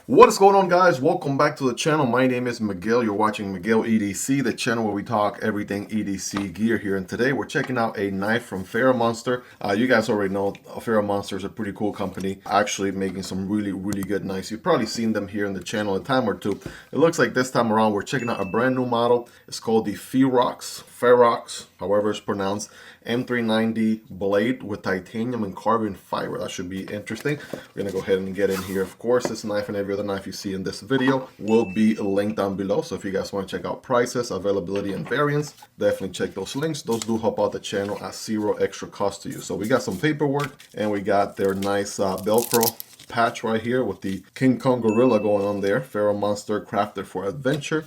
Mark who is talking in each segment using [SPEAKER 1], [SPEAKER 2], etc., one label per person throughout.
[SPEAKER 1] What is going on, guys? Welcome back to the channel. My name is Miguel. You're watching Miguel EDC, the channel where we talk everything EDC gear here. And today we're checking out a knife from Ferramonster. You guys already know Ferramonster is a pretty cool company, actually making some really good knives. You've probably seen them here in the channel a time or two. It looks like this time around we're checking out a brand new model. It's called the Ferrax, however it's pronounced, M390 blade with titanium and carbon fiber. That should be interesting. We're gonna go ahead and get in here. Of course, this knife and every other knife you see in this video will be linked down below. So if you guys want to check out prices, availability, and variants, definitely check those links. Those do help out the channel at zero extra cost to you. So we got some paperwork and we got their nice Velcro patch right here with the King Kong Gorilla going on there. Ferramonster crafted for adventure.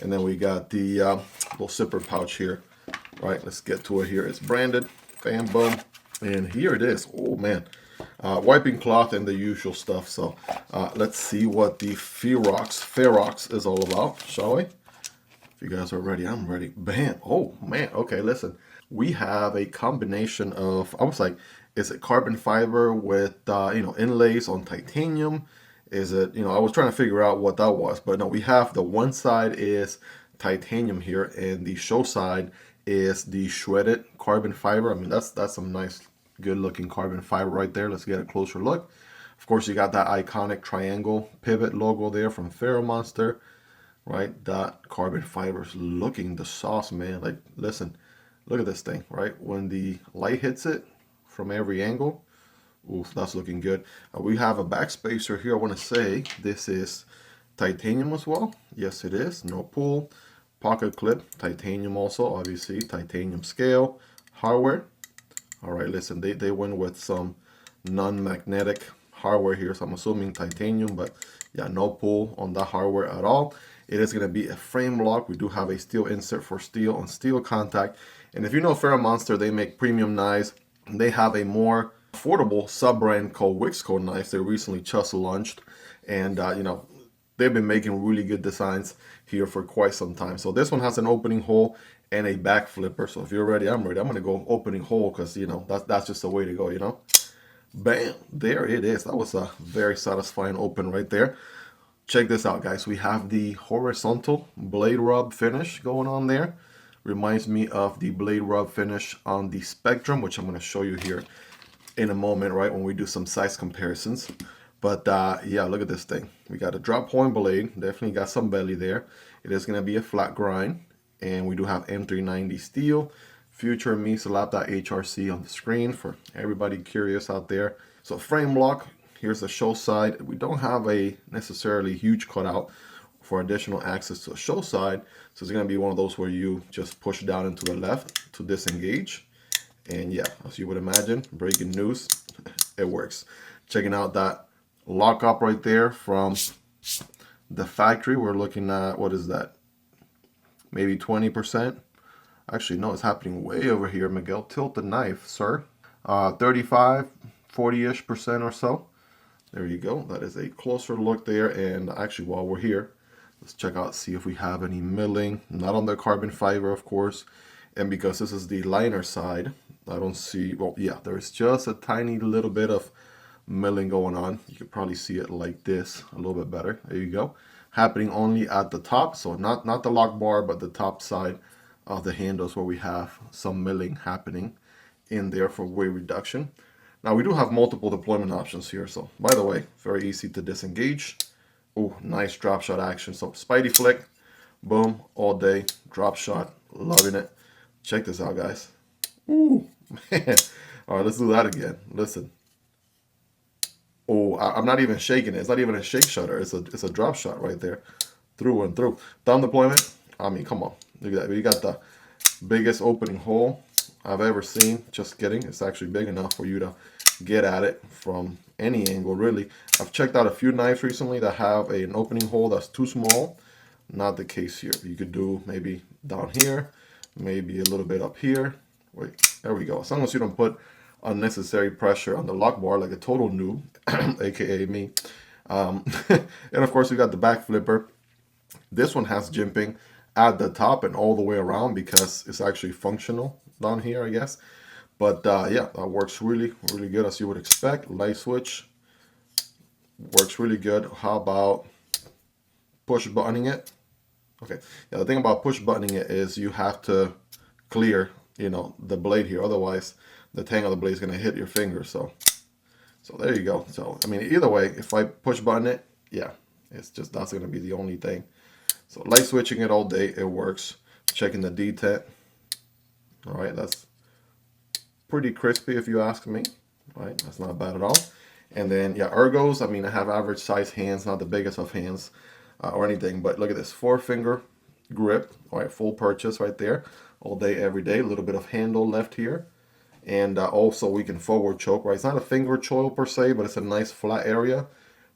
[SPEAKER 1] And then we got the little zipper pouch here. Right, let's get to it here. It's branded, bam, boom, and here it is. Oh man, wiping cloth and the usual stuff. So let's see what the Ferrox is all about, shall we? If you guys are ready, I'm ready. Bam. Oh man. Okay, listen. We have a combination of, I was like, is it carbon fiber with inlays on titanium? Is it, I was trying to figure out what that was, but no, we have the one side is titanium here, and the show side is the shredded carbon fiber. I mean, that's some nice, good looking carbon fiber right there. Let's get a closer look. Of course, you got that iconic triangle pivot logo there from Ferramonster, right? That carbon fiber is looking the sauce, man. Like, listen, look at this thing, right? When the light hits it from every angle, oof, that's looking good. We have a backspacer here. I want to say this is titanium as well. Yes, it is. No pull. Pocket clip, titanium also, obviously, titanium scale, hardware. All right, listen, they went with some non-magnetic hardware here, so I'm assuming titanium, but yeah, no pull on that hardware at all. It is going to be a frame lock. We do have a steel insert for steel on steel contact. And if you know Ferramonster, they make premium knives. They have a more affordable sub-brand called Wixco knives. They recently just launched, and they've been making really good designs here for quite some time. So this one has an opening hole and a back flipper. So if you're ready, I'm ready. I'm gonna go opening hole because that's just the way to go. Bam, there it is. That was a very satisfying open right there. Check this out, guys. We have the horizontal blade rub finish going on there. Reminds me of the blade rub finish on the Spectrum, which I'm gonna show you here in a moment, right, when we do some size comparisons. But yeah, look at this thing. We got a drop point blade, definitely got some belly there. It is gonna be a flat grind, and we do have M390 steel. Future me slap.hrc on the screen for everybody curious out there. So frame lock, here's the show side. We don't have a necessarily huge cutout for additional access to a show side. So it's gonna be one of those where you just push down into the left to disengage. And yeah, as you would imagine, breaking news, it works. Checking out that lock up right there from the factory. We're looking at, what is that? Maybe 20%. Actually, no, it's happening way over here. Miguel, tilt the knife, sir. 35, 40-ish% or so. There you go. That is a closer look there. And actually, while we're here, let's check out, see if we have any milling. Not on the carbon fiber, of course. And because this is the liner side, I don't see, well, yeah, there's just a tiny little bit of milling going on. You could probably see it like this a little bit better. There you go. Happening only at the top, so not the lock bar, but the top side of the handles where we have some milling happening in there for weight reduction. Now we do have multiple deployment options here, so by the way, very easy to disengage. Oh, nice drop shot action. So Spidey flick, boom, all day, drop shot, loving it. Check this out, guys. Ooh, man. All right, let's do that again. Listen. Oh, I'm not even shaking it. It's not even a shake shutter. It's a drop shot right there, through and through. Thumb deployment. I mean, come on. Look at that. We got the biggest opening hole I've ever seen. Just kidding. It's actually big enough for you to get at it from any angle, really. I've checked out a few knives recently that have an opening hole that's too small. Not the case here. You could do maybe down here, maybe a little bit up here. Wait, there we go. As long as you don't put unnecessary pressure on the lock bar like a total noob, aka me. And of course, we got the back flipper. This one has jimping at the top and all the way around because it's actually functional down here, I guess. But yeah, that works really good as you would expect. Light switch, Works really good. How about push buttoning it? Okay, yeah, the thing about push buttoning it is you have to clear, you know, the blade here. Otherwise, the tang of the blade is going to hit your finger. So there you go. So, I mean, either way, if I push button it, yeah, it's just, that's going to be the only thing. So light switching it all day, it works. Checking the detent. All right, that's pretty crispy if you ask me. All right, that's not bad at all. And then, yeah, ergos, I mean, I have average size hands, not the biggest of hands or anything, but look at this, 4-finger grip, all right, full purchase right there, all day, every day, a little bit of handle left here. And also we can forward choke, right? It's not a finger choil per se, but it's a nice flat area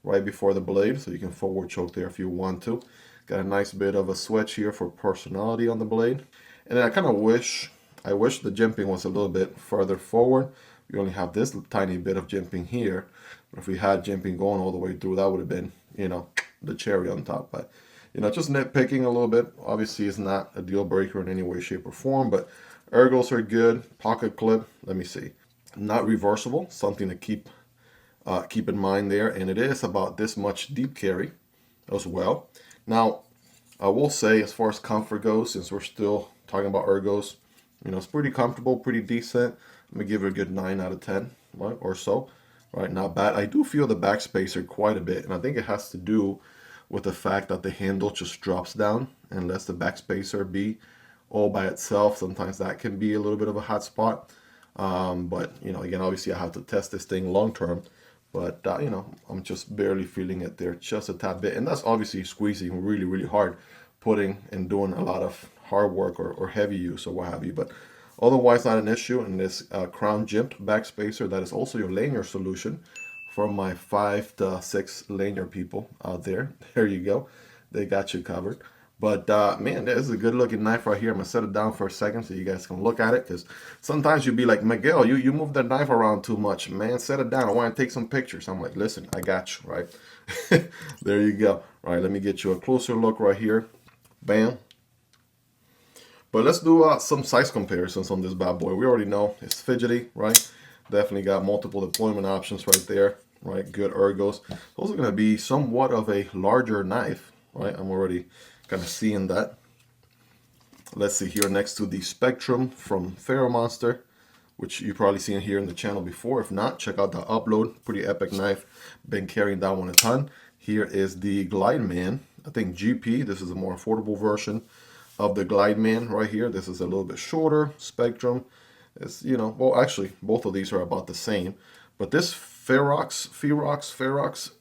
[SPEAKER 1] right before the blade, so you can forward choke there if you want to. Got a nice bit of a switch here for personality on the blade. And then I wish the jimping was a little bit further forward. We only have this tiny bit of jimping here. But if we had jimping going all the way through, that would have been, you know, the cherry on top. But, you know, just nitpicking a little bit. Obviously, it's not a deal breaker in any way, shape, or form, but ergos are good. Pocket clip, let me see. Not reversible, something to keep in mind there. And it is about this much deep carry as well. Now, I will say, as far as comfort goes, since we're still talking about ergos, you know, it's pretty comfortable, pretty decent. I'm going to give it a good 9 out of 10, right, or so. Right, not bad. I do feel the back spacer quite a bit, and I think it has to do with the fact that the handle just drops down and lets the back spacer be all by itself. Sometimes that can be a little bit of a hot spot. But, you know, again, obviously I have to test this thing long term. But, you know, I'm just barely feeling it there just a tad bit. And that's obviously squeezing really, really hard, putting and doing a lot of hard work or heavy use or what have you. But otherwise, not an issue. And this crown jimped back spacer, that is also your lanyard solution for my 5 to 6 lanyard people out there. There you go. They got you covered. But man, this is a good looking knife right here. I'm gonna set it down for a second so you guys can look at it, because sometimes you'd be like, Miguel, you move the knife around too much, man. Set it down. I want to take some pictures. I'm like, listen, I got you, right? There you go. All right, let me get you a closer look right here. Bam. But let's do some size comparisons on this bad boy. We already know it's fidgety, right? Definitely got multiple deployment options right there, right? Good ergos. Those are going to be somewhat of a larger knife, right? I'm already kind of seeing that. Let's see here next to the Spectrum from Ferramonster, which you've probably seen here in the channel before. If not, check out the upload. Pretty epic knife. Been carrying that one a ton. Here is the Glideman, I think GP. This is a more affordable version of the Glideman right here. This is a little bit shorter. Spectrum. It's, you know, well, actually, both of these are about the same. But this Ferrox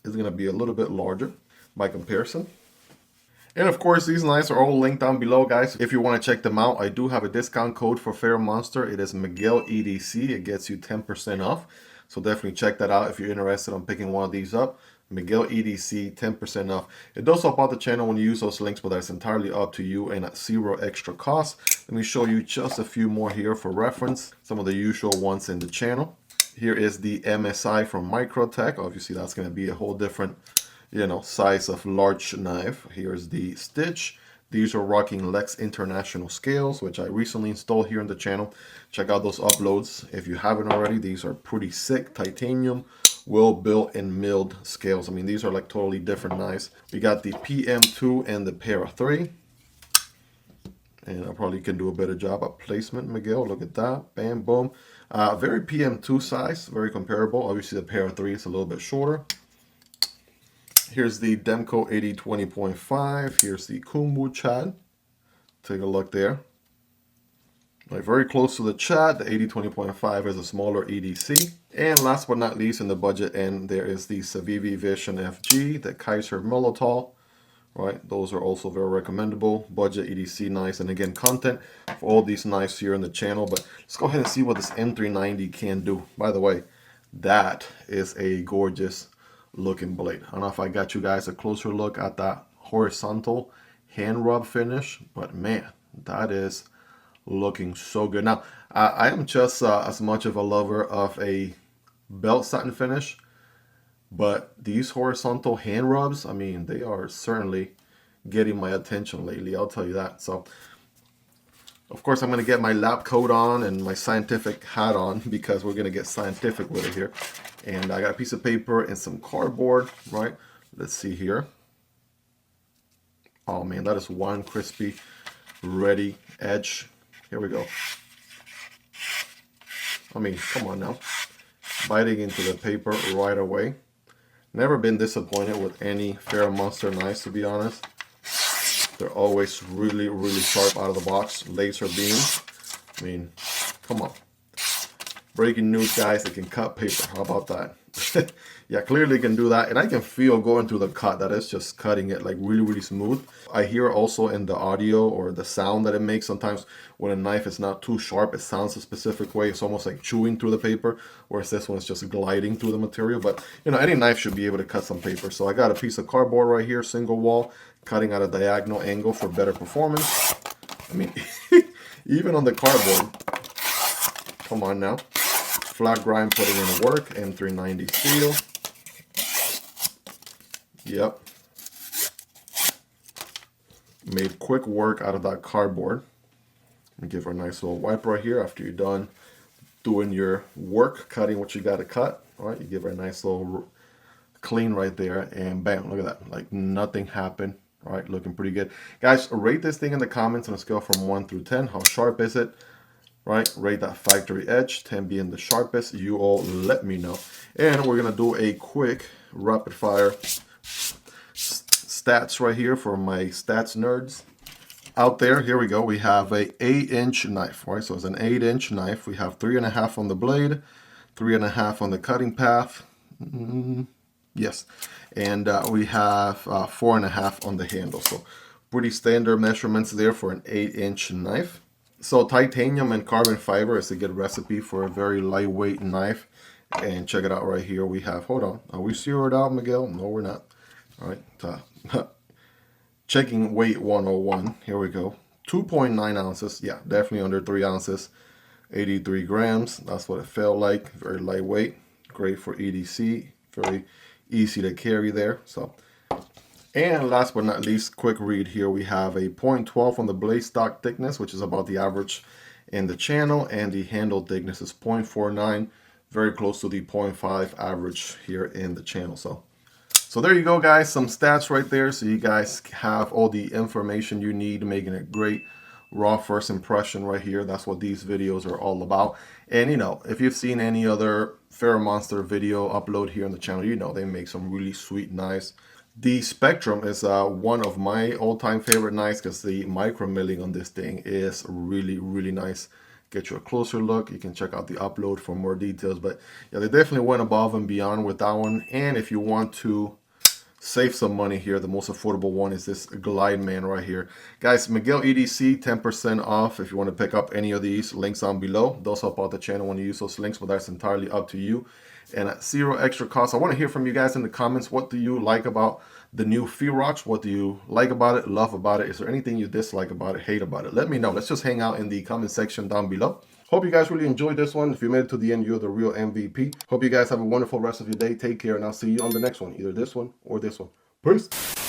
[SPEAKER 1] is going to be a little bit larger by comparison. And of course, these knives are all linked down below, guys. If you want to check them out, I do have a discount code for Ferramonster. It is Miguel EDC. It gets you 10% off. So definitely check that out if you're interested in picking one of these up. Miguel EDC, 10% off. It does help out the channel when you use those links, but that's entirely up to you and at zero extra cost. Let me show you just a few more here for reference. Some of the usual ones in the channel. Here is the MSI from Microtech. Obviously, that's going to be a whole different, you know, size of large knife. Here's the Stitch. These are rocking Lex International scales, which I recently installed here on the channel. Check out those uploads if you haven't already. These are pretty sick. Titanium, well built and milled scales. I mean, these are like totally different knives. We got the PM2 and the Para 3. And I probably can do a better job at placement, Miguel. Look at that. Bam, boom. Very PM2 size, very comparable. Obviously, the Para 3 is a little bit shorter. Here's the Demko AD 20.5. Here's the Kunwu Chad. Take a look there. Like very close to the Chad. The AD 20.5 is a smaller EDC. And last but not least, in the budget end, there is the Civivi Vision FG, the Kizer Militaw. Right, those are also very recommendable. Budget EDC knives, and again, content for all these knives here in the channel. But let's go ahead and see what this M390 can do. By the way, that is a gorgeous looking blade. I don't know if I got you guys a closer look at that horizontal hand rub finish, but man, that is looking so good. Now, I am just as much of a lover of a belt satin finish, but these horizontal hand rubs, I mean, they are certainly getting my attention lately, I'll tell you that. So Of course, I'm going to get my lab coat on and my scientific hat on because we're going to get scientific with it here. And I got a piece of paper and some cardboard, right? Let's see here. Oh man, that is one crispy, ready edge. Here we go. I mean, come on now. Biting into the paper right away. Never been disappointed with any Ferramonster knives, to be honest. They're always really, really sharp out of the box. Laser beam. I mean, come on. Breaking news, guys, they can cut paper. How about that? Yeah, clearly can do that. And I can feel going through the cut that it's just cutting it like really, really smooth. I hear also in the audio or the sound that it makes sometimes when a knife is not too sharp, it sounds a specific way. It's almost like chewing through the paper, whereas this one is just gliding through the material. But, you know, any knife should be able to cut some paper. So I got a piece of cardboard right here, single wall, cutting at a diagonal angle for better performance. I mean, even on the cardboard, come on now. Flat grind putting in the work, M390 steel. Yep. Made quick work out of that cardboard. And give her a nice little wipe right here after you're done doing your work, cutting what you got to cut. All right, you give her a nice little clean right there, and bam, look at that. Like nothing happened. All right, looking pretty good. Guys, rate this thing in the comments on a scale from 1 through 10. How sharp is it? Right, rate that factory edge, 10 being the sharpest. You all let me know. And we're gonna do a quick rapid fire stats right here for my stats nerds out there. Here we go. We have a 8-inch knife, right? So it's an 8-inch knife. We have 3.5 on the blade, 3.5 on the cutting path. Yes, and we have 4.5 on the handle. So pretty standard measurements there for an 8-inch knife. So titanium and carbon fiber is a good recipe for a very lightweight knife. And check it out right here. We have, hold on, are we zeroed out, Miguel? No, we're not. All right, checking weight 101. Here we go. 2.9 ounces. Yeah, definitely under 3 ounces. 83 grams. That's what it felt like. Very lightweight. Great for EDC. Very easy to carry there. So. And last but not least, quick read here. We have a 0.12 on the blade stock thickness, which is about the average in the channel. And the handle thickness is 0.49, very close to the 0.5 average here in the channel. So there you go, guys. Some stats right there. So you guys have all the information you need, making a great raw first impression right here. That's what these videos are all about. And, you know, if you've seen any other Ferramonster video upload here on the channel, you know they make some really sweet knives. The Spectrum is one of my all-time favorite knives because the micro milling on this thing is really, really nice. Get you a closer look. You can check out the upload for more details. But yeah, they definitely went above and beyond with that one. And if you want to save some money here, the most affordable one is this Glideman right here. Guys, Miguel EDC, 10% off if you want to pick up any of these. Links down below. Those help out the channel when you use those links, but that's entirely up to you. And at zero extra cost. I want to hear from you guys in the comments. What do you like about the new Ferrox? What do you like about it, love about it? Is there anything you dislike about it, hate about it? Let me know. Let's just hang out in the comment section down below. Hope you guys really enjoyed this one. If you made it to the end, you're the real MVP. Hope you guys have a wonderful rest of your day. Take care, and I'll see you on the next one. Either this one or this one. Peace.